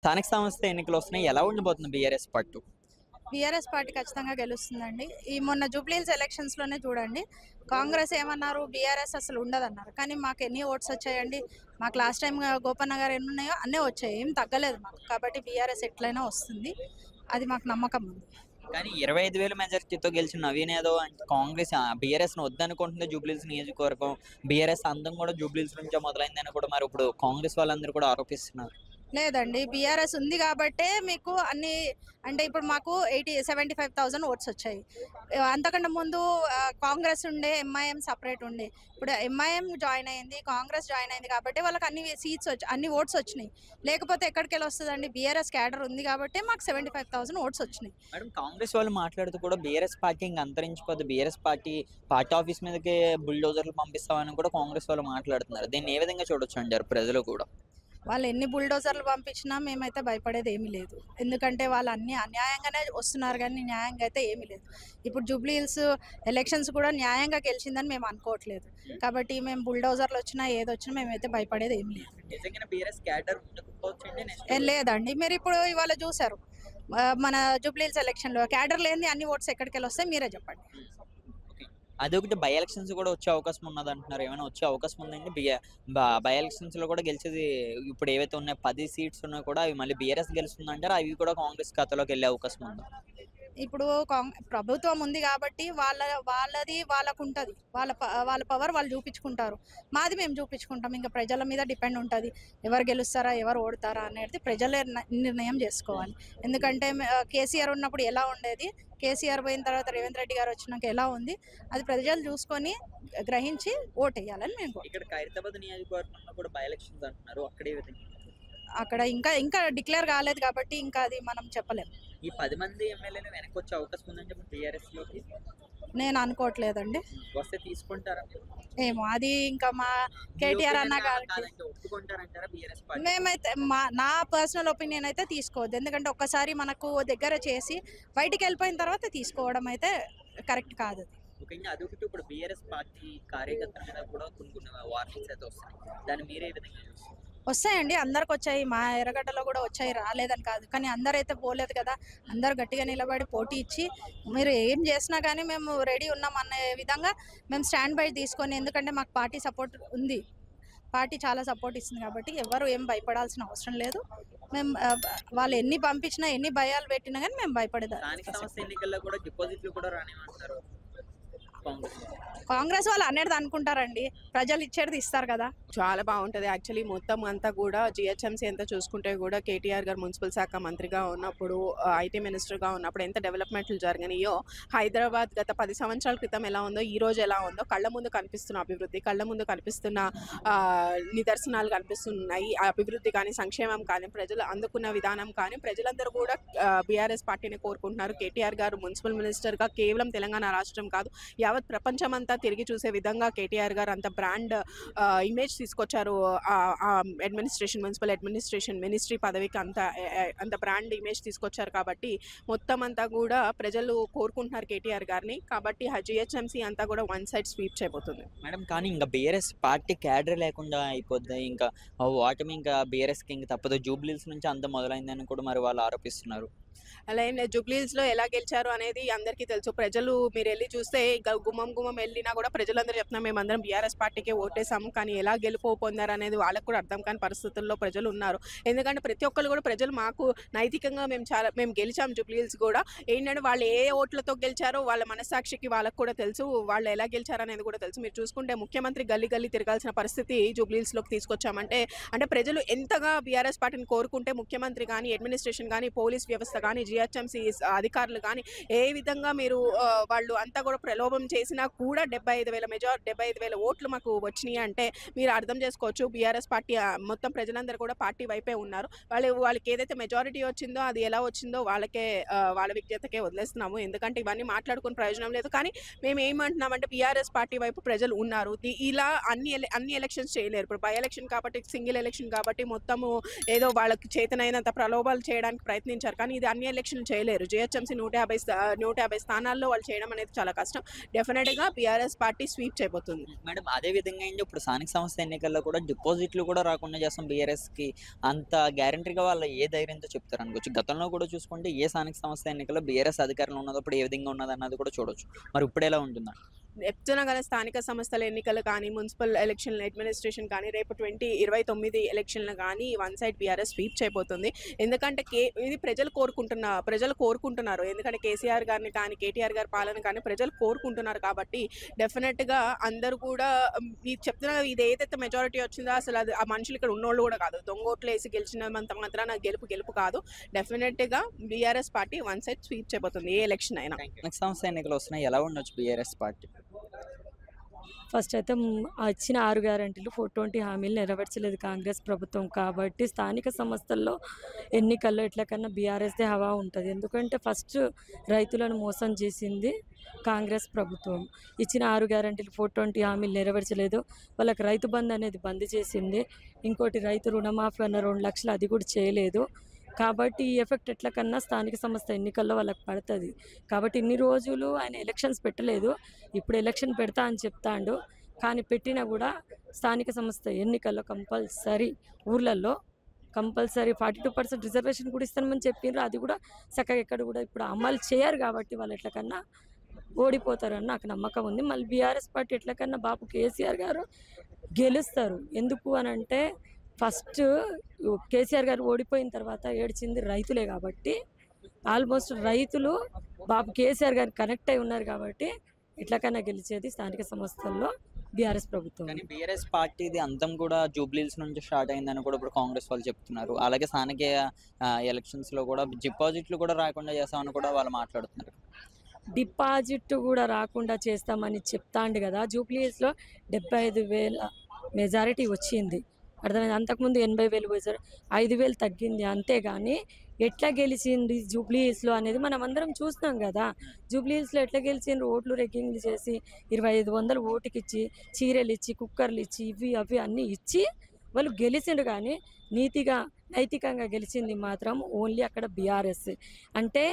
స్థానిక సంస్థ ఎన్నికలు వస్తున్నాయి. ఎలా ఉండబోతుంది బీఆర్ఎస్ పట్టు? బీఆర్ఎస్ పార్టీ ఖచ్చితంగా గెలుస్తుందండి. ఈ మొన్న జూబ్లీహిల్స్ ఎలక్షన్స్‌లోనే చూడండి. కాంగ్రెస్ ఏమన్నారు, బీఆర్ఎస్ అసలు ఉండదన్నారు. కానీ మాకు ఎన్ని ఓట్స్ వచ్చాయండి. మాకు లాస్ట్ టైమ్ గోపన్న గారు ఎన్ని ఉన్నాయో అన్నీ వచ్చాయి. ఏం తగ్గలేదు మాకు. కాబట్టి బీఆర్ఎస్ ఎట్లయినా వస్తుంది. అది మాకు నమ్మకం ఉంది. కానీ 25,000 మెజారిటీతో గెలిచిన నవీన్ యాదవ్ అంటే కాంగ్రెస్ బీఆర్ఎస్‌ని వద్దనుకుంటుంది జూబ్లీహిల్స్ నియోజకవర్గం. బీఆర్ఎస్ అందం కూడా జూబ్లీహిల్స్ నుంచే మొదలైందని కూడా మరి ఇప్పుడు కాంగ్రెస్ వాళ్ళందరూ కూడా ఆరోపిస్తున్నారు. లేదండి. బీఆర్ఎస్ ఉంది గాబట్టే మీకు అన్ని అంటే ఇప్పుడు మాకు 75,000 ఓట్స్ వచ్చాయి. అంతకంటే ముందు కాంగ్రెస్ ఉండే, ఎంఐఎం సెపరేట్ ఉండే. ఇప్పుడు ఎంఐఎం జాయిన్ అయింది, కాంగ్రెస్ జాయిన్ అయింది కాబట్టి వాళ్ళకి అన్ని సీట్స్ అన్ని ఓట్స్ వచ్చినాయి. లేకపోతే ఎక్కడికెళ్ళి వస్తదండి? బీఆర్ఎస్ క్యాడర్ ఉంది గాబట్టే మాకు 75,000 ఓట్స్ వచ్చినాయి. మేడం కాంగ్రెస్ వాళ్ళు మాట్లాడుతూ కూడా బీఆర్ఎస్ పార్టీ ఇంక అంతరించిపోద్ది. బీఆర్ఎస్ పార్టీ ఆఫీస్ మీదకే బుల్డోజర్లు పంపిస్తామని కూడా కాంగ్రెస్ వాళ్ళు మాట్లాడుతున్నారు. దీన్ని ఏ విధంగా చూడొచ్చు అంటారు ప్రజలు కూడా? వాళ్ళు ఎన్ని బుల్డోజర్లు పంపించినా మేమైతే భయపడేది ఏమీ లేదు. ఎందుకంటే వాళ్ళు అన్ని అన్యాయంగానే వస్తున్నారు కానీ న్యాయంగా అయితే ఏమీ లేదు. ఇప్పుడు జూబ్లీహిల్స్ ఎలక్షన్స్ కూడా న్యాయంగా గెలిచిందని మేము అనుకోవట్లేదు. కాబట్టి మేము బుల్డోజర్లు వచ్చినా ఏదొచ్చినా మేమైతే భయపడేది ఏమీ లేదు. నిజంగానే బీఆర్ఎస్ క్యాడర్ ఉండకపోవచ్చండి నెక్స్ట్? లేదండి. మీరు ఇప్పుడు ఇవాళ చూశారు మన జూబ్లీహిల్స్ ఎలక్షన్‌లో క్యాడర్ లేనిది అన్ని ఓట్స్ ఎక్కడికెళ్ళి వస్తాయి మీరే చెప్పండి. అదొకటి బై ఎలక్షన్స్ కూడా వచ్చే అవకాశం ఉన్నది అంటున్నారు. ఏమైనా వచ్చే అవకాశం ఉందండి? బై ఎలక్షన్స్ లో కూడా గెలిచేది ఇప్పుడు ఏవైతే ఉన్నాయో 10 సీట్స్ ఉన్నా కూడా అవి మళ్ళీ బీఆర్ఎస్ గెలుస్తుందంటారు. అవి కూడా కాంగ్రెస్ ఖాతాలోకి వెళ్ళే అవకాశం ఉందా? ఇప్పుడు ప్రభుత్వం ఉంది కాబట్టి వాళ్ళది వాళ్ళకుంటది. వాళ్ళ పవర్ వాళ్ళు చూపించుకుంటారు. మాది మేము చూపించుకుంటాం. ఇంకా ప్రజల మీద డిపెండ్ ఉంటుంది. ఎవరు గెలుస్తారా, ఎవరు ఓడతారా అనేది ప్రజలే నిర్ణయం చేసుకోవాలి. ఎందుకంటే కేసీఆర్ ఉన్నప్పుడు ఎలా ఉండేది, కేసీఆర్ పోయిన తర్వాత రేవంత్ రెడ్డి గారు వచ్చినాక ఎలా ఉంది, అది ప్రజలు చూసుకొని గ్రహించి ఓటేయాలని మేము ఇక్కడ ఖైరతాబాద్ నియోజకవర్గంలో కూడా బై ఎలక్షన్స్ అంటున్నారు. అక్కడే విధంగా అక్కడ ఇంకా డిక్లేర్ కాలేదు కాబట్టి ఇంకా అది మనం చెప్పలేము. ఈ 10 మంది ఎమ్మెల్యేలు వెనక్కి వచ్చే అవకాశం ఉందని చెప్పి బీఆర్ఎస్ లోకి నేను అనుకోవట్లేదండి. వస్తే తీసుకుంటారా? ఏమో అది ఇంకా మా కేటీఆర్ అన్న గారికి ఒప్పుకుంటారంటారా బీఆర్ఎస్ పార్టీ? మేమైతే నా పర్సనల్ ఒపీనియన్ అయితే తీసుకోవద్దు. ఎందుకంటే ఒక్కసారి మనకు దగ్గర చేసి బయటికి వెళ్ళిపోయిన తర్వాత తీసుకోవడం అయితే కరెక్ట్ కాదు. ముఖ్యంగా అదొకటి ఇప్పుడు బీఆర్ఎస్ పార్టీ కార్యకర్తల మీద కూడా కొన్ని వార్నింగ్స్ అయితే వస్తాయి. దాన్ని మీరే విధంగా చూస్తారు? వస్తాయండి, అందరికి వచ్చాయి. మా ఎర్రగడ్డలో కూడా వచ్చాయి, రాలేదని కాదు. కానీ అందరైతే పోలేదు కదా. అందరు గట్టిగా నిలబడి పోటీ ఇచ్చి మీరు ఏం చేసినా కానీ మేము రెడీ ఉన్నాం అనే విధంగా మేము స్టాండ్ బై తీసుకొని, ఎందుకంటే మాకు పార్టీ సపోర్ట్ ఉంది. పార్టీ చాలా సపోర్ట్ ఇస్తుంది కాబట్టి ఎవరు ఏం భయపడాల్సిన అవసరం లేదు. మేము వాళ్ళు ఎన్ని పంపించినా ఎన్ని భయాలు పెట్టినా కానీ మేము భయపడేదా. స్థానిక సంస్థ ఎన్నికల్లో కూడా డిపాజిట్లు కూడా రానివ్వమంటారు కాంగ్రెస్ వాళ్ళు అనేది అనుకుంటారండి, ప్రజలు ఇచ్చేది ఇస్తారు కదా. చాలా బాగుంటుంది. యాక్చువల్లీ మొత్తం అంతా కూడా జిహెచ్ఎంసీ ఎంత చూసుకుంటే కూడా కేటీఆర్ గారు మున్సిపల్ శాఖ మంత్రిగా ఉన్నప్పుడు, ఐటీ మినిస్టర్గా ఉన్నప్పుడు ఎంత డెవలప్మెంట్లు జరిగినాయో, హైదరాబాద్ గత 10 సంవత్సరాల క్రితం ఎలా ఉందో ఈ రోజు ఎలా ఉందో కళ్ళ ముందు కనిపిస్తున్న అభివృద్ధి, కళ్ళ ముందు కనిపిస్తున్న నిదర్శనాలు కనిపిస్తున్నాయి. అభివృద్ధి కానీ, సంక్షేమం కానీ, ప్రజలు అందుకున్న విధానం కానీ, ప్రజలందరూ కూడా బీఆర్ఎస్ పార్టీని కోరుకుంటున్నారు. కేటీఆర్ గారు మున్సిపల్ మినిస్టర్గా కేవలం తెలంగాణ రాష్ట్రం కాదు, యావత్ ప్రపంచమంతా తిరిగి చూసే విధంగా కేటీఆర్ గారు అంత బ్రాండ్ ఇమేజ్ తీసుకొచ్చారు. అడ్మినిస్ట్రేషన్, మున్సిపల్ అడ్మినిస్ట్రేషన్ మినిస్ట్రీ పదవికి అంత బ్రాండ్ ఇమేజ్ తీసుకొచ్చారు. కాబట్టి మొత్తం అంతా కూడా ప్రజలు కోరుకుంటున్నారు కేటీఆర్ గారిని. కాబట్టి జిహెచ్ఎంసీ అంతా కూడా వన్ సైడ్ స్వీప్ చేయబోతుంది మేడం. కానీ ఇంకా బీఆర్ఎస్ పార్టీ క్యాడర్ లేకుండా అయిపోద్ది. ఇంకా ఓటమి ఇంకా బీఆర్ఎస్కి ఇంకా తప్పదు. జూబ్లీహిల్స్ నుంచి అంత మొదలైందని కూడా మరి వాళ్ళు ఆరోపిస్తున్నారు. అలా ఏం లేదు. జూబ్లీహిల్స్లో ఎలా గెలిచారు అనేది అందరికీ తెలుసు. ప్రజలు మీరు వెళ్ళి చూస్తే గుమ్మం వెళ్ళినా కూడా ప్రజలందరూ చెప్తున్నారు మేమందరం బీఆర్ఎస్ పార్టీకే ఓటేసాము, కానీ ఎలా గెలుపు పొందారు అనేది వాళ్ళకు కూడా అర్థం కాని పరిస్థితుల్లో ప్రజలు ఉన్నారు. ఎందుకంటే ప్రతి ఒక్కరు కూడా ప్రజలు మాకు నైతికంగా మేము గెలిచాం. జూబ్లీహిల్స్ కూడా ఏంటంటే వాళ్ళు ఏ ఓట్లతో గెలిచారో వాళ్ళ మనస్సాక్షికి వాళ్ళకు కూడా తెలుసు, వాళ్ళు ఎలా గెలిచారు అనేది కూడా తెలుసు. మీరు చూసుకుంటే ముఖ్యమంత్రి గల్లీ తిరగాల్సిన పరిస్థితి జూబ్లీహిల్స్లోకి తీసుకొచ్చామంటే ప్రజలు ఎంతగా బీఆర్ఎస్ పార్టీని కోరుకుంటే ముఖ్యమంత్రి కానీ, అడ్మినిస్ట్రేషన్ కానీ, పోలీస్ వ్యవస్థ కానీ, జిహెచ్ఎంసీ అధికారులు కానీ ఏ విధంగా మీరు వాళ్ళు అంతా కూడా ప్రలోభం చేసినా కూడా 75,000 ఓట్లు మాకు వచ్చినాయి అంటే మీరు అర్థం చేసుకోవచ్చు. బీఆర్ఎస్ పార్టీ మొత్తం ప్రజలందరూ కూడా పార్టీ వైపే ఉన్నారు. వాళ్ళకి ఏదైతే మెజారిటీ వచ్చిందో అది ఎలా వచ్చిందో వాళ్ళ విజ్ఞతకే వదిలేస్తున్నాము. ఎందుకంటే ఇవన్నీ మాట్లాడుకుని ప్రయోజనం లేదు. కానీ మేము ఏమంటున్నామంటే బీఆర్ఎస్ పార్టీ వైపు ప్రజలు ఉన్నారు. ఇలా అన్ని ఎలక్షన్స్ చేయలేరు. ఇప్పుడు బై ఎలక్షన్ కాబట్టి, సింగిల్ ఎలక్షన్ కాబట్టి మొత్తము ఏదో వాళ్ళకి చేతనైనంత ప్రలోభాలు చేయడానికి ప్రయత్నించారు. కానీ ఇది అన్ని ఎలక్షన్లు చేయలేరు. జిహెచ్ఎంసీ 150 స్థానాల్లో వాళ్ళు చేయడం అనేది చాలా కష్టం. డెఫినెట్‌గా బీఆర్ఎస్ పార్టీ స్వీప్ చేయబోతుంది. మేడం అదే విధంగా ఏంటి ఇప్పుడు స్థానిక సంస్థ ఎన్నికల్లో కూడా డిపాజిట్లు కూడా రాకుండా చేస్తాం బీఆర్ఎస్‌కి అంత గ్యారంటీగా వాళ్ళు ఏ ధైర్యంతో చెప్తారు అనుకోవచ్చు. గతంలో కూడా చూసుకుంటే ఏ స్థానిక సంస్థ ఎన్నికల్లో బీఆర్ఎస్ అధికారంలో ఉన్నప్పుడు ఏ విధంగా ఉన్నదన్నది కూడా చూడొచ్చు. మరి ఇప్పుడు ఎలా ఉంటుందండి? చెప్తున్నా కదా, స్థానిక సంస్థల ఎన్నికలు కానీ, మున్సిపల్ ఎలక్షన్ల అడ్మినిస్ట్రేషన్ కానీ, రేపు 2029 ఎలక్షన్లు కానీ వన్ సైడ్ బీఆర్ఎస్ స్వీప్ చేయబోతుంది. ఎందుకంటే ఇది ప్రజలు కోరుకుంటున్నారు. ఎందుకంటే కేసీఆర్ గారిని కానీ, కేటీఆర్ గారి పాలన కానీ ప్రజలు కోరుకుంటున్నారు కాబట్టి డెఫినెట్‌గా అందరూ కూడా మీరు చెప్తున్నా కదా, ఇది ఏదైతే మెజారిటీ వచ్చిందో అసలు అది ఆ మనుషులు ఇక్కడ ఉన్నోళ్ళు కూడా కాదు. దొంగోట్లు వేసి గెలిచినంత మాత్రాన గెలుపు కాదు. డెఫినెట్‌గా BRS party one side sweep చేయబోతుంది ఏ ఎలక్షన్ అయినా. స్థానిక సంస్థ ఎన్నికలు వస్తున్నాయి ఎలా ఉండొచ్చు బీఆర్ఎస్ పార్టీ? ఫస్ట్ అయితే ఇచ్చిన 6 గ్యారంటీలు 420 హామీలు నెరవేర్చలేదు కాంగ్రెస్ ప్రభుత్వం. కాబట్టి స్థానిక సంస్థల్లో ఎన్నికల్లో ఎట్లకన్నా బీఆర్ఎస్దే హవా ఉంటుంది. ఎందుకంటే ఫస్ట్ రైతులను మోసం చేసింది కాంగ్రెస్ ప్రభుత్వం. ఇచ్చిన 6 గ్యారంటీలు 420 హామీలు నెరవేర్చలేదు. వాళ్ళకి రైతు బంధు అనేది బంద్ చేసింది. ఇంకోటి రైతు రుణమాఫీ అన్న 2 లక్షలు అది కూడా చేయలేదు. కాబట్టి ఈ ఎఫెక్ట్ ఎట్లకన్నా స్థానిక సంస్థ ఎన్నికల్లో వాళ్ళకి పడుతుంది. కాబట్టి ఇన్ని రోజులు ఆయన ఎలక్షన్స్ పెట్టలేదు. ఇప్పుడు ఎలక్షన్ పెడతా అని చెప్తాండు. కానీ పెట్టినా కూడా స్థానిక సంస్థ ఎన్నికల్లో కంపల్సరీ ఊర్లలో కంపల్సరీ 42% రిజర్వేషన్ కూడా ఇస్తామని చెప్పిండ్రు. అది కూడా చక్కగా ఎక్కడ కూడా ఇప్పుడు అమలు చేయరు. కాబట్టి వాళ్ళు ఎట్లకన్నా ఓడిపోతారని నాకు నమ్మకం ఉంది. మళ్ళీ బీఆర్ఎస్ పార్టీ ఎట్లకన్నా బాబు కేసీఆర్ గారు గెలుస్తారు. ఎందుకు అని అంటే ఫస్ట్ కేసీఆర్ గారు ఓడిపోయిన తర్వాత ఏడ్చింది రైతులే. కాబట్టి ఆల్మోస్ట్ రైతులు బాబు కేసీఆర్ గారు కనెక్ట్ అయి ఉన్నారు. కాబట్టి ఎట్లకన్నా గెలిచేది స్థానిక సంస్థల్లో బీఆర్ఎస్ ప్రభుత్వం. కానీ బీఆర్ఎస్ పార్టీది అంతం కూడా జూబ్లీహిల్స్ నుంచి స్టార్ట్ అయిందని కూడా ఇప్పుడు కాంగ్రెస్ వాళ్ళు చెప్తున్నారు. అలాగే స్థానిక ఎలక్షన్స్లో కూడా డిపాజిట్లు కూడా రాకుండా చేస్తామని కూడా వాళ్ళు మాట్లాడుతున్నారు. డిపాజిట్ కూడా రాకుండా చేస్తామని చెప్తాండు కదా. జూబ్లీహిల్స్లో 75,000 మెజారిటీ వచ్చింది. అర్థమైంది. అంతకుముందు 80,000 వచ్చారు. 5,000 తగ్గింది. అంతేగాని ఎట్లా గెలిచింది జూబ్లీహిల్స్లో అనేది మనం అందరం చూస్తున్నాం కదా. జూబ్లీహిల్స్లో ఎట్లా గెలిచిండ్రు? ఓట్లు రెగ్గింగ్లు చేసి 2,500 ఓటుకి ఇచ్చి, చీరలు ఇచ్చి, కుక్కర్లు ఇచ్చి, ఇవి అవి అన్నీ ఇచ్చి వాళ్ళు గెలిచిండ్రు. కానీ నైతికంగా గెలిచింది మాత్రం ఓన్లీ అక్కడ బీఆర్ఎస్. అంటే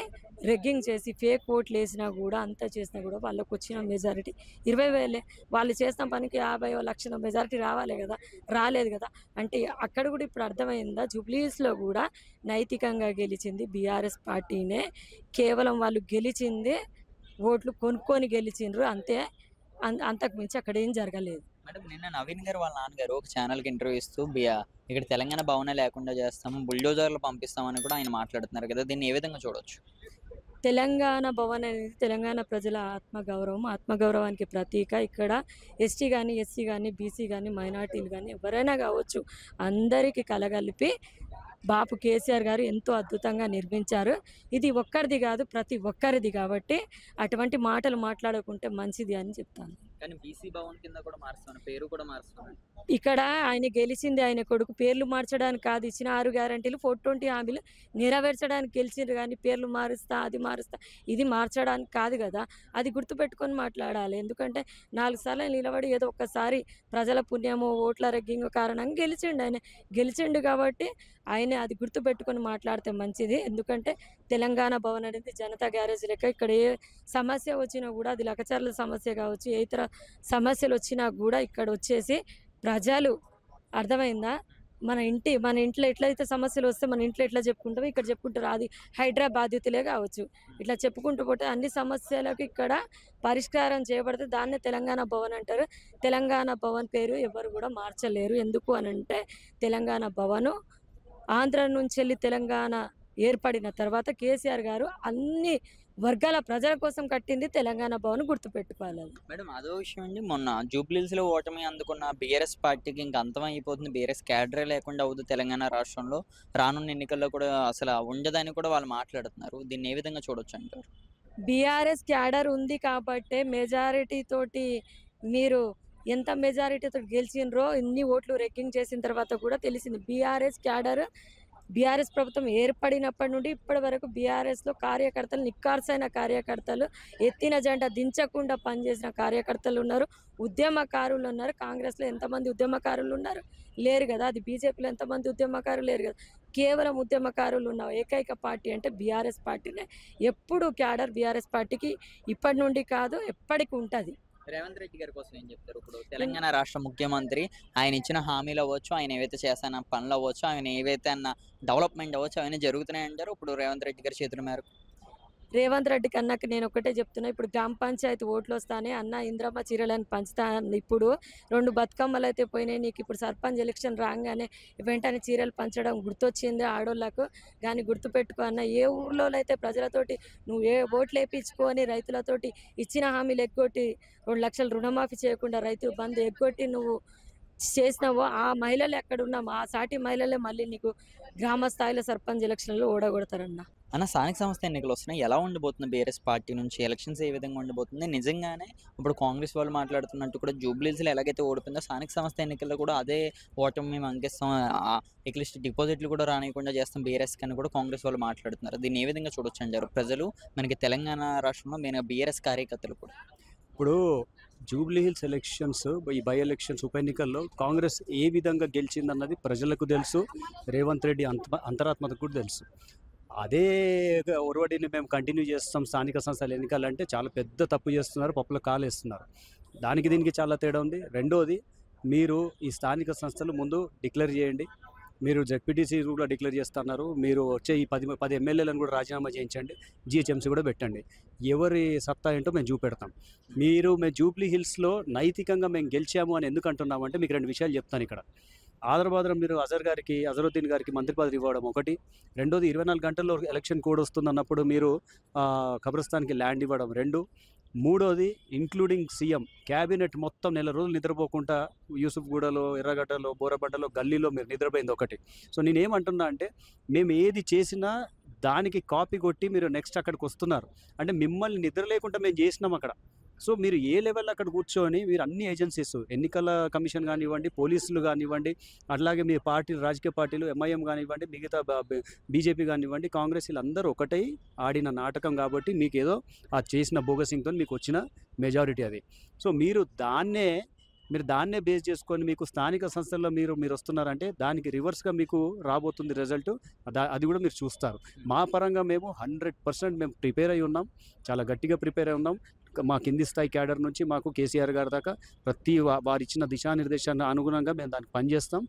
రెగ్గింగ్ చేసి ఫేక్ ఓట్లు వేసినా కూడా అంతా చేసినా కూడా వాళ్ళకు వచ్చిన మెజారిటీ 20,000. వాళ్ళు చేసిన పనికి 50 లక్షల మెజారిటీ రావాలి కదా, రాలేదు కదా. అంటే అక్కడ కూడా ఇప్పుడు అర్థమైందా, జూబ్లీహిల్స్లో కూడా నైతికంగా గెలిచింది బీఆర్ఎస్ పార్టీనే. కేవలం వాళ్ళు గెలిచింది ఓట్లు కొనుక్కొని గెలిచిండ్రు అంతే. అంతకు మించి అక్కడ ఏం జరగలేదు. మేడం నిన్న నవీన్ గారు వాళ్ళ నాన్నగారు ఒక ఛానల్కి ఇంటర్వ్యూ ఇస్తూ ఇక్కడ తెలంగాణ భవనే లేకుండా చేస్తాము, బుల్డోజర్లు పంపిస్తామని కూడా ఆయన మాట్లాడుతున్నారు కదా. దీన్ని ఏ విధంగా చూడొచ్చు? తెలంగాణ భవన్ అనేది తెలంగాణ ప్రజల ఆత్మగౌరవానికి ప్రతీక. ఇక్కడ ఎస్టీ కానీ, ఎస్సీ కానీ, బీసీ కానీ, మైనార్టీలు కానీ ఎవరైనా కావచ్చు, అందరికీ కలగలిపి బాపు కేసీఆర్ గారు ఎంతో అద్భుతంగా నిర్మించారు. ఇది ఒక్కరిది కాదు, ప్రతి ఒక్కరిది. కాబట్టి అటువంటి మాటలు మాట్లాడకుంటే మంచిది అని చెప్తాను. కానీ బీసీ భవన్ కింద కూడా మారుస్తాను, పేరు కూడా మారుస్తాను. ఇక్కడ ఆయన గెలిచింది ఆయన కొడుకు. పేర్లు మార్చడానికి కాదు, ఇచ్చిన 6 గ్యారంటీలు 420 హామీలు నెరవేర్చడానికి గెలిచిండ్రు. కానీ పేర్లు మారుస్తా, అది మారుస్తా, ఇది మార్చడానికి కాదు కదా. అది గుర్తుపెట్టుకొని మాట్లాడాలి. ఎందుకంటే 4 సార్లు నిలబడి ఏదో ఒక్కసారి ప్రజల పుణ్యమో ఓట్ల రెగ్గింగ్ కారణంగా గెలిచిండు కాబట్టి ఆయన అది గుర్తుపెట్టుకొని మాట్లాడితే మంచిది. ఎందుకంటే తెలంగాణ భవన్ అనేది జనతా గ్యారేజ్ లెక్క. ఇక్కడ ఏ సమస్య వచ్చినా కూడా, అది లకచర్ల సమస్య కావచ్చు, ఏ ఇతర సమస్యలు వచ్చినా కూడా ఇక్కడ వచ్చేసి ప్రజలు, అర్థమైందా, మన ఇంట్లో ఎట్లయితే సమస్యలు వస్తే మన ఇంట్లో ఎట్లా చెప్పుకుంటామో ఇక్కడ చెప్పుకుంటారు. అది హైదరాబాద్ బాధ్యతలే కావచ్చు. ఇట్లా చెప్పుకుంటూ పోతే అన్ని సమస్యలకు ఇక్కడ పరిష్కారం చేయబడితే దాన్నే తెలంగాణ భవన్ అంటారు. తెలంగాణ భవన్ పేరు ఎవరు కూడా మార్చలేరు. ఎందుకు అనంటే తెలంగాణ భవను ఆంధ్ర నుంచి వెళ్ళి తెలంగాణ ఏర్పడిన తర్వాత కేసీఆర్ గారు అన్ని వర్గాల ప్రజల కోసం కట్టింది తెలంగాణ భవన్, గుర్తుపెట్టుకోవాలి. మేడం అదో విషయం అండి, మొన్న జూబ్లీహిల్స్లో ఓటమి అందుకున్న బీఆర్ఎస్ పార్టీకి ఇంకా అంతం అయిపోతుంది, బీఆర్ఎస్ క్యాడరే లేకుండా అవుతుంది తెలంగాణ రాష్ట్రంలో, రానున్న ఎన్నికల్లో కూడా అసలు ఉండదని కూడా వాళ్ళు మాట్లాడుతున్నారు. దీన్ని ఏ విధంగా చూడొచ్చు అంటారు? బీఆర్ఎస్ క్యాడర్ ఉంది కాబట్టే మెజారిటీ తోటి, మీరు ఎంత మెజారిటీతో గెలిచిండ్రో ఇన్ని ఓట్లు రెక్కింగ్ చేసిన తర్వాత కూడా తెలిసింది. బీఆర్ఎస్ క్యాడర్ బీఆర్ఎస్ ప్రభుత్వం ఏర్పడినప్పటి నుండి ఇప్పటి వరకు బీఆర్ఎస్లో కార్యకర్తలు, నిక్కార్సైన కార్యకర్తలు, ఎత్తిన జెండా దించకుండా పనిచేసిన కార్యకర్తలు ఉన్నారు, ఉద్యమకారులు ఉన్నారు. కాంగ్రెస్లో ఎంతమంది ఉద్యమకారులు ఉన్నారు? లేరు కదా. అది బీజేపీలో ఎంతమంది ఉద్యమకారులు లేరు కదా. కేవలం ఉద్యమకారులు ఉన్న ఏకైక పార్టీ అంటే బీఆర్ఎస్ పార్టీనే. ఎప్పుడు క్యాడర్ బీఆర్ఎస్ పార్టీకి ఇప్పటి నుండి కాదు, ఎప్పటికి ఉంటుంది. రేవంత్ రెడ్డి గారి కోసం ఏం చెప్తారు? ఇప్పుడు తెలంగాణ రాష్ట్ర ముఖ్యమంత్రి, ఆయన ఇచ్చిన హామీలు అవ్వచ్చు, ఆయన ఏవైతే చేస్తాన పనులు అవ్వచ్చు, ఆయన ఏవైతే అన్న డెవలప్మెంట్ అవ్వచ్చు, అవన్నీ జరుగుతున్నాయి అంటారు ఇప్పుడు రేవంత్ రెడ్డి గారి చేతుల మేరకు. రేవంత్ రెడ్డి కన్నాక నేను ఒకటే చెప్తున్నా, ఇప్పుడు గ్రామ పంచాయతీ ఓట్లు వస్తానే అన్న ఇంద్రమ్మ చీరలను పంచుతా. ఇప్పుడు 2 బతుకమ్మలు అయితే పోయినాయి. నీకు ఇప్పుడు సర్పంచ్ ఎలక్షన్ రాగానే వెంటనే చీరలు పంచడం గుర్తొచ్చింది ఆడోళ్ళకు. కానీ గుర్తుపెట్టుకో అన్న, ఏ ఊర్లో అయితే ప్రజలతోటి నువ్వు ఏ ఓట్లు వేయించుకొని రైతులతోటి ఇచ్చిన హామీలు ఎగ్గొట్టి 2 లక్షలు రుణమాఫీ చేయకుండా రైతు బంధు ఎగ్గొట్టి నువ్వు చేసినావో ఆ మహిళలు ఎక్కడున్నామో ఆ సాటి మహిళలే మళ్ళీ నీకు గ్రామ స్థాయిలో సర్పంచ్ ఎలక్షన్లో ఓడగొడతారన్న. అన్న, స్థానిక సంస్థ ఎన్నికలు వస్తున్నాయి, ఎలా ఉండబోతుంది బీఆర్ఎస్ పార్టీ నుంచి ఎలక్షన్స్ ఏ విధంగా ఉండబోతుంది? నిజంగానే ఇప్పుడు కాంగ్రెస్ వాళ్ళు మాట్లాడుతున్నట్టు కూడా జూబ్లీస్లో ఎలాగైతే ఓడిపోయిందో స్థానిక సంస్థ ఎన్నికల్లో కూడా అదే ఓటమి మేము అంకిస్తాం, అట్లీస్ట్ డిపాజిట్లు కూడా రానియకుండా చేస్తాం బీఆర్ఎస్ అని కూడా కాంగ్రెస్ వాళ్ళు మాట్లాడుతున్నారు. దీన్ని ఏ విధంగా చూడొచ్చు అంటారు ప్రజలు, మనకి తెలంగాణ రాష్ట్రంలో మెయిన్ బీఆర్ఎస్ కార్యకర్తలు కూడా? ఇప్పుడు జూబ్లీ హిల్స్ ఎలక్షన్స్, ఈ బై ఎలక్షన్స్ ఉప ఎన్నికల్లో కాంగ్రెస్ ఏ విధంగా గెలిచిందన్నది ప్రజలకు తెలుసు, రేవంత్ రెడ్డి అంతరాత్మకు కూడా తెలుసు. అదే ఒరవడిని మేము కంటిన్యూ చేస్తాం స్థానిక సంస్థల ఎన్నికలంటే చాలా పెద్ద తప్పు చేస్తున్నారు, పప్పుల కాలేస్తున్నారు. దానికి దీనికి చాలా తేడా ఉంది. రెండోది, మీరు ఈ స్థానిక సంస్థలు ముందు డిక్లేర్ చేయండి. మీరు జెడ్పీటీసీ కూడా డిక్లేర్ చేస్తున్నారు. మీరు వచ్చే ఈ 10 ఎమ్మెల్యేలను కూడా రాజీనామా చేయించండి, జిహెచ్ఎంసీ కూడా పెట్టండి. ఎవరి సత్తా ఏంటో మేము చూపెడతాం. మేము జూబ్లీ హిల్స్లో నైతికంగా మేము గెలిచాము అని ఎందుకు అంటున్నామంటే మీకు 2 విషయాలు చెప్తాను ఇక్కడ. ఆదరబాదరం మీరు అజరుద్దీన్ గారికి మంత్రి పదవి ఇవ్వడం ఒకటి. రెండోది, 24 గంటల్లో ఎలక్షన్ కోడ్ వస్తుందన్నప్పుడు మీరు కబ్రస్థాన్కి ల్యాండ్ ఇవ్వడం 2. మూడోది, ఇంక్లూడింగ్ సీఎం క్యాబినెట్ మొత్తం నెల రోజులు నిద్రపోకుండా యూసుఫ్గూడలో, ఎర్రగడ్డలో, బోరబండలో, గల్లీలో మీరు నిద్రపోయింది ఒకటి. సో నేనేమంటున్నా అంటే, మేము ఏది చేసినా దానికి కాపీ కొట్టి మీరు నెక్స్ట్ అక్కడికి వస్తున్నారు అంటే మిమ్మల్ని నిద్ర లేకుండా మేము చేసినాం అక్కడ. సో మీరు ఏ లెవెల్ అక్కడ కూర్చొని మీరు అన్ని ఏజెన్సీస్, ఎన్నికల కమిషన్ కానివ్వండి, పోలీసులు కానివ్వండి, అట్లాగే మీ రాజకీయ పార్టీలు ఎంఐఎం కానివ్వండి, మిగతా బీజేపీ కానివ్వండి, కాంగ్రెస్, వీళ్ళందరూ ఒకటై ఆడిన నాటకం కాబట్టి మీకు ఏదో ఆ చేసిన బోగసింగ్తో మీకు వచ్చిన మెజారిటీ అది. సో మీరు దాన్నే బేస్ చేసుకొని మీకు స్థానిక సంస్థల్లో మీరు వస్తున్నారంటే దానికి రివర్స్గా మీకు రాబోతుంది రిజల్ట్. అది కూడా మీరు చూస్తారు. మా పరంగా మేము 100% మేము ప్రిపేర్ అయి ఉన్నాం, చాలా గట్టిగా ప్రిపేర్ అయి ఉన్నాం. మా కింది స్థాయి క్యాడర్ నుంచి మాకు కేసీఆర్ గారి దాకా ప్రతి వారు ఇచ్చిన దిశానిర్దేశాన్ని అనుగుణంగా మేము దానికి పనిచేస్తాం.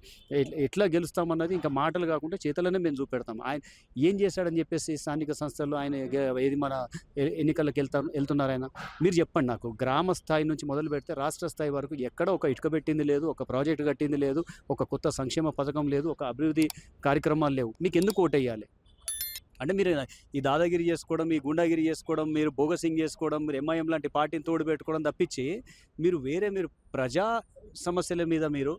ఎట్లా గెలుస్తామన్నది ఇంకా మాటలు కాకుండా చేతలనే మేము చూపెడతాం. ఆయన ఏం చేశాడని చెప్పేసి స్థానిక సంస్థల్లో ఆయన ఏది మన ఎన్నికలకు వెళ్తున్నారు ఆయన, మీరు చెప్పండి నాకు. గ్రామ స్థాయి నుంచి మొదలు పెడితే రాష్ట్ర స్థాయి వరకు ఎక్కడ ఒక ఇటుక పెట్టింది లేదు, ఒక ప్రాజెక్టు కట్టింది లేదు, ఒక కొత్త సంక్షేమ పథకం లేదు, ఒక అభివృద్ధి కార్యక్రమాలు లేవు. మీకు ఎందుకు ఓటేయాలి అంటే మీరు ఈ దాదాగిరి చేసుకోవడం, ఈ గుండాగిరి చేసుకోవడం, మీరు బోగసింగ్ చేసుకోవడం, మీరు ఎంఐఎం లాంటి పార్టీని తోడు పెట్టుకోవడం తప్పించి మీరు ప్రజా సమస్యల మీద మీరు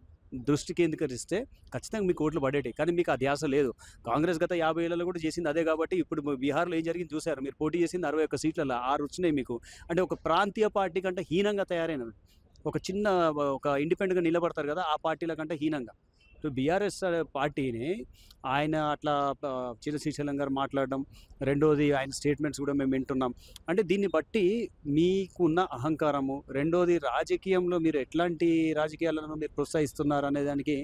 దృష్టి కేంద్రీకరిస్తే ఖచ్చితంగా మీకు ఓట్లు పడేటి. కానీ మీకు ఆ ధ్యాస లేదు. కాంగ్రెస్ గత 50 ఏళ్లలో కూడా చేసింది అదే కాబట్టి ఇప్పుడు బీహార్లో ఏం జరిగింది చూశారు. మీరు పోటీ చేసింది 61 సీట్లలో 6 వచ్చినాయి మీకు. అంటే ఒక ప్రాంతీయ పార్టీ కంటే హీనంగా తయారైనది. ఒక ఇండిపెండెంట్గా నిలబడతారు కదా, ఆ పార్టీల కంటే హీనంగా. సో బీఆర్ఎస్ పార్టీని ఆయన అట్లా శ్రీశైలం గారు మాట్లాడడం, రెండోది ఆయన స్టేట్మెంట్స్ కూడా మేము వింటున్నాం. అంటే దీన్ని బట్టి మీకున్న అహంకారము, రెండోది రాజకీయంలో మీరు ఎట్లాంటి రాజకీయాలను మీరు ప్రోత్సహిస్తున్నారు అనే దానికి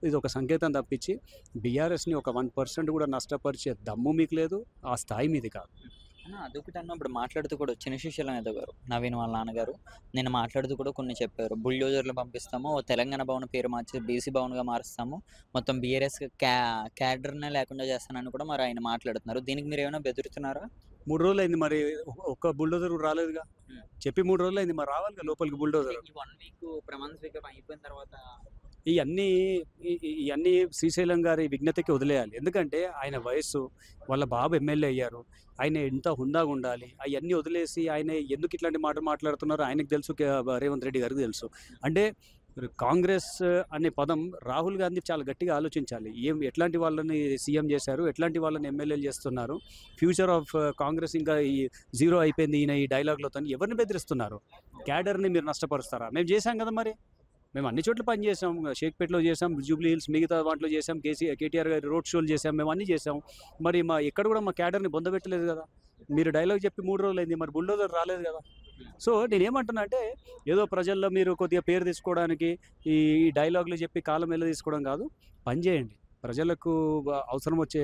ఇది ఒక సంకేతం తప్పించి బీఆర్ఎస్ని ఒక 1% కూడా నష్టపరిచే దమ్ము మీకు లేదు, ఆ స్థాయి మీది కాదు. అదొకటి అన్న. ఇప్పుడు మాట్లాడుతూ కూడా శ్రీశైలం యాదవ్ గారు, నవీన్ వాళ్ళ నాన్నగారు, నేను మాట్లాడుతూ కూడా కొన్ని చెప్పారు. బుల్డోజర్లు పంపిస్తాము, తెలంగాణ భవన్ పేరు మార్చి బీసీ భవన్గా మారుస్తాము, మొత్తం బీఆర్ఎస్ క్యాడర్నే లేకుండా చేస్తానని కూడా మరి ఆయన మాట్లాడుతున్నారు. దీనికి మీరు ఏమైనా బెదురుతున్నారా? 3 రోజులు అయింది, మరి ఒక్క బుల్డోజర్ రాలేదుగా. చెప్పి 3 రోజులు అయింది, మరి రావాలిగా లోపలికి బుల్డోజర్. 1 వీక్ ప్రమాణ స్వీకారం అయిపోయిన తర్వాత ఇవన్నీ శ్రీశైలం గారి విజ్ఞతకి వదిలేయాలి. ఎందుకంటే ఆయన వయస్సు, వాళ్ళ బాబు ఎమ్మెల్యే అయ్యారు, ఆయన ఎంత హుందాగా ఉండాలి, అవన్నీ వదిలేసి ఆయన ఎందుకు ఇట్లాంటి మాట మాట్లాడుతున్నారో ఆయనకు తెలుసు, రేవంత్ రెడ్డి గారికి తెలుసు. అంటే కాంగ్రెస్ అనే పదం రాహుల్ గాంధీ చాలా గట్టిగా ఆలోచించాలి. ఎట్లాంటి వాళ్ళని సీఎం చేశారు, ఎట్లాంటి వాళ్ళని ఎమ్మెల్యేలు చేస్తున్నారు, ఫ్యూచర్ ఆఫ్ కాంగ్రెస్ ఇంకా ఈ 0 అయిపోయింది ఈయన ఈ డైలాగ్లతో ఎవరిని బెదిరిస్తున్నారు? క్యాడర్ని మీరు నష్టపరుస్తారా? మేము చేశాం కదా, మరి మేము అన్ని చోట్ల పని చేసాం, షేక్పేటలో చేసాం, జూబ్లీ హిల్స్ మిగతా వాటిలో చేసాం, కేటీఆర్ గారి రోడ్ షోలు చేసాం, మేము అన్నీ చేసాం. మరి ఎక్కడ కూడా మా క్యాడర్ని బొందబెట్టలేదు కదా. మీరు డైలాగ్ చెప్పి 3 రోజులు అయింది, మరి బుల్డోజర్ రాలేదు కదా. సో నేనేమంటున్నా అంటే ఏదో ప్రజల్లో మీరు కొద్దిగా పేరు తీసుకోవడానికి ఈ డైలాగులు చెప్పి కాలం వెళ్ళ తీసుకోవడం కాదు, పని చేయండి, ప్రజలకు అవసరం వచ్చే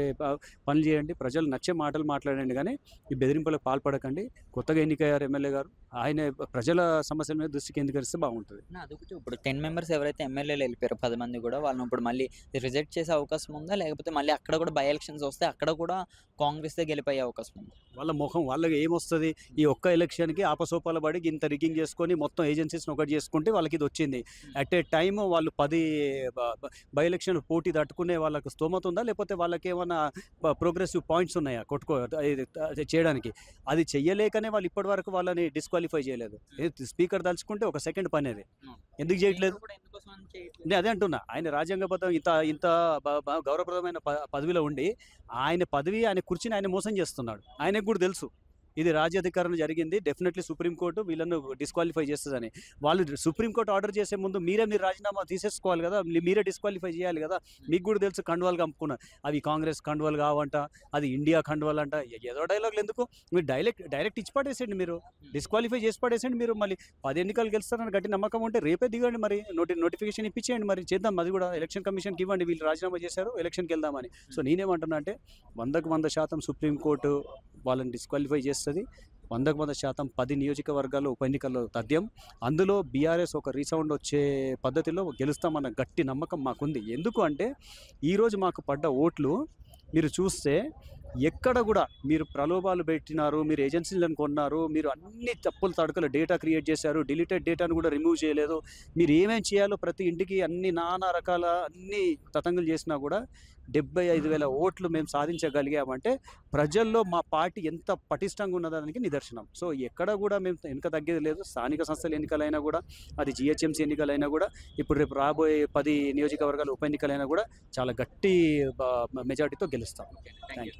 పనులు చేయండి, ప్రజలు నచ్చే మాటలు మాట్లాడండి, కానీ ఈ బెదిరింపులకు పాల్పడకండి. కొత్తగా ఎన్నికయ్యారు ఎమ్మెల్యే గారు, ఆయన ప్రజల సమస్యల మీద దృష్టి కేంద్రీకరిస్తే బాగుంటుంది. అదొకటి. ఇప్పుడు 10 మెంబర్స్ ఎవరైతే ఎమ్మెల్యేలు వెళ్ళిపోయారో 10 మంది కూడా వాళ్ళని ఇప్పుడు మళ్ళీ రిజెక్ట్ చేసే అవకాశం ఉందా, లేకపోతే మళ్ళీ అక్కడ కూడా బై ఎలక్షన్స్ వస్తే అక్కడ కూడా కాంగ్రెస్ గెలిపోయే అవకాశం ఉంది? వాళ్ళ ముఖం వాళ్ళకి ఏమొస్తుంది, ఈ ఒక్క ఎలక్షన్కి ఆపసోపాల పడి ఇంత రిగ్గింగ్ చేసుకొని మొత్తం ఏజెన్సీస్ని ఒకటి చేసుకుంటే వాళ్ళకి ఇది వచ్చింది. అట్ ఏ టైమ్ వాళ్ళు 10 బై ఎలక్షన్ పోటీ తట్టుకునే వాళ్ళకి స్తోమత ఉందా, లేకపోతే వాళ్ళకి ఏమైనా ప్రోగ్రెసివ్ పాయింట్స్ ఉన్నాయా అది చేయడానికి? అది చెయ్యలేకనే వాళ్ళు ఇప్పటి వరకు వాళ్ళని డిస్క్వాలిఫై చేయలేదు. స్పీకర్ తలుచుకుంటే ఒక సెకండ్ పని అది ఎందుకు చేయట్లేదు? నేను అదే అంటున్నా, ఆయన రాజ్యాంగబద్ధం ఇంత గౌరవప్రదమైన పదవిలో ఉండి ఆయన పదవి, ఆయన కుర్చీని ఆయన మోసం చేస్తున్నాడు. ఆయనకు కూడా తెలుసు ఇది రాజ్యాధికారం జరిగింది, డెఫినెట్లీ సుప్రీంకోర్టు వీళ్ళను డిస్క్వాలిఫై చేస్తుందని. వాళ్ళు సుప్రీంకోర్టు ఆర్డర్ చేసే ముందు మీరు రాజీనామా తీసేసుకోవాలి కదా, మీరే డిస్క్వాలిఫై చేయాలి కదా. మీకు కూడా తెలుసు కండువాలు కమ్ముకున్నారు, అవి కాంగ్రెస్ కండువాలు కావంట, అది ఇండియా కండువాలు అంట. ఏదో డైలాగులు ఎందుకు? మీరు డైరెక్ట్ ఇచ్చి పడేసేయండి, మీరు డిస్క్వాలిఫై చేసి పడేసేయండి. మీరు మళ్ళీ 10 ఎన్నికలు గెలుస్తారని గట్టి నమ్మకం ఉంటే రేపే దిగండి, మరి నోటిఫికేషన్ ఇప్పించేయండి, మరి చేద్దాం. అది కూడా ఎలక్షన్ కమిషన్కి ఇవ్వండి, వీళ్ళు రాజీనామా చేశారు ఎలక్షన్కి వెళ్దామని. సో నేనేమంటున్నా అంటే 100% సుప్రీంకోర్టు వాళ్ళని డిస్క్వాలిఫై చేస్తుంది. 100% 10 నియోజకవర్గాల్లో ఉప ఎన్నికల్లో తథ్యం. అందులో బీఆర్ఎస్ ఒక రీసౌండ్ వచ్చే పద్ధతిలో గెలుస్తామన్న గట్టి నమ్మకం మాకుంది. ఎందుకు అంటే ఈరోజు మాకు పడ్డ ఓట్లు మీరు చూస్తే ఎక్కడ కూడా మీరు ప్రలోభాలు పెట్టినారు, మీరు ఏజెన్సీలను కొన్నారు, మీరు అన్ని తప్పులు తడకలు డేటా క్రియేట్ చేశారు, డిలీటెడ్ డేటాను కూడా రిమూవ్ చేయలేదు. మీరు ఏమేం చేయాలో ప్రతి ఇంటికి అన్ని నానా రకాల అన్ని తతంగులు చేసినా కూడా 75,000 ఓట్లు మేము సాధించగలిగామంటే ప్రజల్లో మా పార్టీ ఎంత పటిష్టంగా ఉన్నదానికి నిదర్శనం. సో ఎక్కడ కూడా మేము వెనుక తగ్గేది లేదు. స్థానిక సంస్థల ఎన్నికలైనా కూడా, అది జిహెచ్ఎంసీ ఎన్నికలైనా కూడా, ఇప్పుడు రేపు రాబోయే 10 నియోజకవర్గాల ఉప ఎన్నికలైనా కూడా చాలా గట్టి మెజార్టీతో గెలుస్తాం. Thank you.